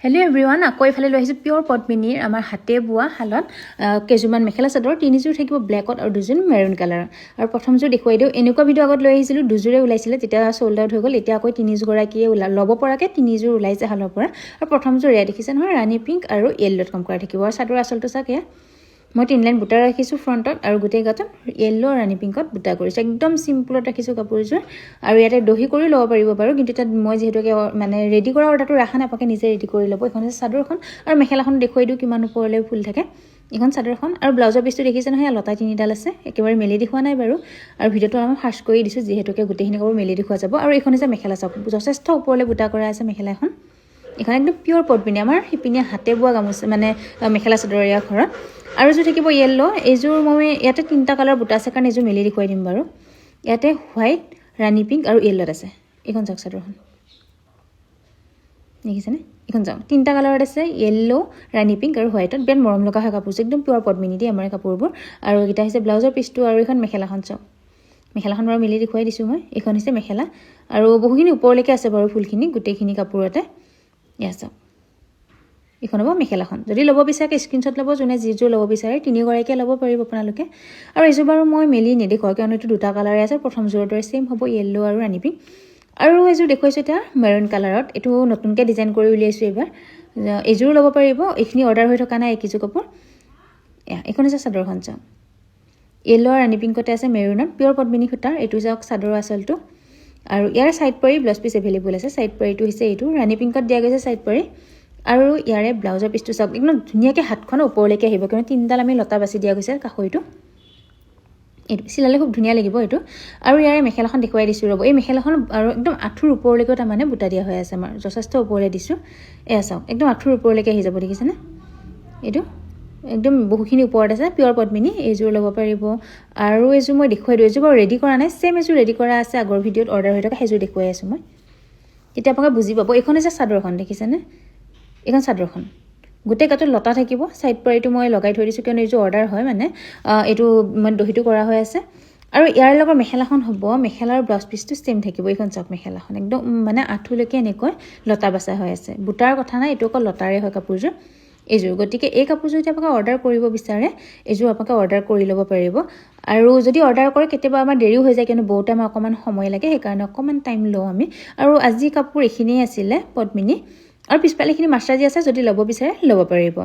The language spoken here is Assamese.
হেল্ল' এভৰিৱান, আকৌ এইফালে লৈ আহিছোঁ পিয়ৰ পদ্মিনীৰ আমাৰ হাতে বোৱা শালত কেইযোৰমান মেখেলা চাদৰ, তিনিযোৰ থাকিব ব্লেকত আৰু দুযোৰ মেৰুন কালাৰ। আৰু প্ৰথমযোৰ দেখুৱাই দিওঁ। এনেকুৱা ভিডিঅ' আগত লৈ আহিছিলোঁ, দুযোৰে ওলাইছিলে, তেতিয়া চ'ল্ড আউট হৈ গ'ল। এতিয়া আকৌ তিনিযোৰগৰাকীয়ে ল'ব পৰাকৈ তিনিযোৰ ওলাইছে শালৰ পৰা। আৰু প্ৰথমযোৰ এয়া দেখিছে নহয়, ৰাণী পিংক আৰু য়েল্লোত কাম কৰা থাকিব। আৰু চাদৰ আচলটো চাওক, এয়া মই 3 লাইন বুটা ৰাখিছোঁ ফ্ৰণ্টত আৰু গোটেই গাঁতত য়েল্লো আৰু ৰাণী পিংকত বুটা কৰিছোঁ। একদম চিম্পুলত ৰাখিছোঁ কাপোৰযোৰ। আৰু ইয়াতে দহি কৰি ল'ব পাৰিব বাৰু, কিন্তু তাত মই যিহেতুকে মানে ৰেডি কৰা অৰ্ডাৰটো ৰাখা নাই, আপোনালোকে নিজে ৰেডি কৰি ল'ব। এইখন হৈছে চাদৰখন আৰু মেখেলাখন দেখুৱাই দিওঁ কিমান ওপৰলৈ ফুল থাকে। এইখন চাদৰখন আৰু ব্লাউজৰ পিচটো দেখিছে নহয়, লতা 3ডাল আছে, একেবাৰে মেলি দেখুওৱা নাই বাৰু। আৰু ভিডিঅ'টো অলপমান ফাৰ্ষ্ট কৰি দিছোঁ, যিহেতুকে গোটেইখিনি কাপোৰ মেলি দেখুওৱা যাব। আৰু এইখন হৈছে মেখেলা চাওক, যথেষ্ট ওপৰলৈ বুটা কৰা আছে মেখেলা এখন। এইখন একদম পিয়ৰ পদ্মিনী, আমাৰ শিপিনীয়ে হাতে বোৱা গামোচা মানে মেখেলা চাদৰ ইয়াৰ ঘৰত। আৰু যোৰ থাকিব য়েল্লো, এইযোৰ মই ইয়াতে 3টা কালাৰ বুটা আছে কাৰণে এইযোৰ মেলি দেখুৱাই দিম বাৰু। ইয়াতে হোৱাইট, ৰাণী পিংক আৰু য়েল্লোত আছে। এইখন চাওক চাদৰখন, দেখিছেনে? এইখন চাওক 3টা কালাৰত আছে, য়েল্লো, ৰাণী পিংক আৰু হোৱাইটত। বিৰাট মৰম লগা হয় কাপোৰযোৰ, একদম পিয়ৰ পদ্মিনী দিয়ে আমাৰ কাপোৰবোৰ। আৰু এইকেইটা হৈছে ব্লাউজৰ পিচটো। আৰু এইখন মেখেলাখন চাওক, মেখেলাখন বাৰু মেলি দেখুৱাই দিছোঁ মই। এইখন হৈছে মেখেলা আৰু বহুখিনি ওপৰলৈকে আছে বাৰু ফুলখিনি গোটেইখিনি কাপোৰতে। এয়া চাওক, এইখন হ'ব মেখেলাখন। যদি ল'ব বিচাৰে স্ক্ৰীনশ্বট ল'ব, যোনে যিযোৰ ল'ব বিচাৰে, তিনিগৰাকীয়ে ল'ব পাৰিব আপোনালোকে। আৰু এইযোৰ বাৰু মই মেলি নেদেখুৱাওঁ, কিয়নো এইটো 2টা কালাৰে আছে। প্ৰথমযোৰৰ দৰে ছেইম হ'ব, য়েল্লো আৰু ৰাণী পিংক। আৰু এইযোৰ দেখুৱাইছোঁ এতিয়া মেৰুন কালাৰত, এইটো নতুনকৈ ডিজাইন কৰি উলিয়াইছোঁ এইবাৰ। এইযোৰো ল'ব পাৰিব, এইখিনি অৰ্ডাৰ হৈ থকা নাই এইকেইযোৰ কাপোৰ। এইখন হৈছে চাদৰখন চাওক, য়েল্লো আৰু ৰাণী পিংকতে আছে মেৰুনত, পিয়ৰ পদ্মিনী সূতাৰ। এইটো চাওক চাদৰ আচলটো। আৰু ইয়াৰ ছাইড পাৰি ব্লাউজ পিচ এভেইলেবল আছে। ছাইড পাৰিটো হৈছে এইটো, ৰাণী পিংকত দিয়া গৈছে ছাইড পাৰি। আৰু ইয়াৰে ব্লাউজৰ পিচটো চাওক, একদম ধুনীয়াকৈ হাতখন ওপৰলৈকে আহিব, কিয়নো 3ডাল আমি লতা বাছি দিয়া গৈছে কাষৰিটো। এইটো চিলালে খুব ধুনীয়া লাগিব এইটো। আৰু ইয়াৰে মেখেলাখন দেখুৱাই দিছোঁ ৰ'ব। এই মেখেলাখন আৰু একদম আঁঠুৰ ওপৰলৈকেও তাৰমানে বুটা দিয়া হৈ আছে আমাৰ, যথেষ্ট ওপৰলৈ দিছোঁ। এয়া চাওক, একদম আঁঠুৰ ওপৰলৈকে আহি যাব, দেখিছেনে? এইটো একদম বহুখিনি ওপৰত আছে, পিয়ৰ পদ্মিনী। এইযোৰ ল'ব পাৰিব। আৰু এইযোৰ মই দেখুৱাই দিওঁ, এইযোৰ বাৰু ৰেডি কৰা নাই, ছেইম এযোৰ ৰেডি কৰা আছে আগৰ ভিডিঅ'ত অৰ্ডাৰ হৈ থকা, সেইযোৰ দেখুৱাই আছোঁ মই। তেতিয়া আপোনালোকে বুজি পাব। এইখন হৈছে চাদৰখন, দেখিছেনে? এইখন চাদৰখন গোটেই গাঁতত লতা থাকিব। ছাইড পাৰিটো মই লগাই থৈ দিছোঁ, কিয়নো এইযোৰ অৰ্ডাৰ হয়, মানে এইটো মানে দহিটো কৰা হৈ আছে। আৰু ইয়াৰ লগত মেখেলাখন হ'ব, মেখেলাৰ ব্লাউজ পিচটো ছেইম থাকিব। এইখন চাওক মেখেলাখন, একদম মানে আঁঠুলৈকে এনেকৈ লতা বাচা হৈ আছে। বুটাৰ কথা নাই, এইটো অকল লতাৰে হয় কাপোৰযোৰ এইযোৰ। গতিকে এই কাপোৰযোৰ যদি আপোনালোকে অৰ্ডাৰ কৰিব বিচাৰে, এইযোৰ আপোনালোকে অৰ্ডাৰ কৰি ল'ব পাৰিব। আৰু যদি অৰ্ডাৰ কৰে, কেতিয়াবা আমাৰ দেৰিও হৈ যায়, কিয়নো বহুতে আমাৰ অকণমান সময় লাগে, সেইকাৰণে অকণমান টাইম লওঁ আমি। আৰু আজি কাপোৰ এইখিনিয়ে আছিলে পদ্মিনী। আৰু পিছফালেখিনি মাছৰাজি আছে, যদি ল'ব বিচাৰে ল'ব পাৰিব।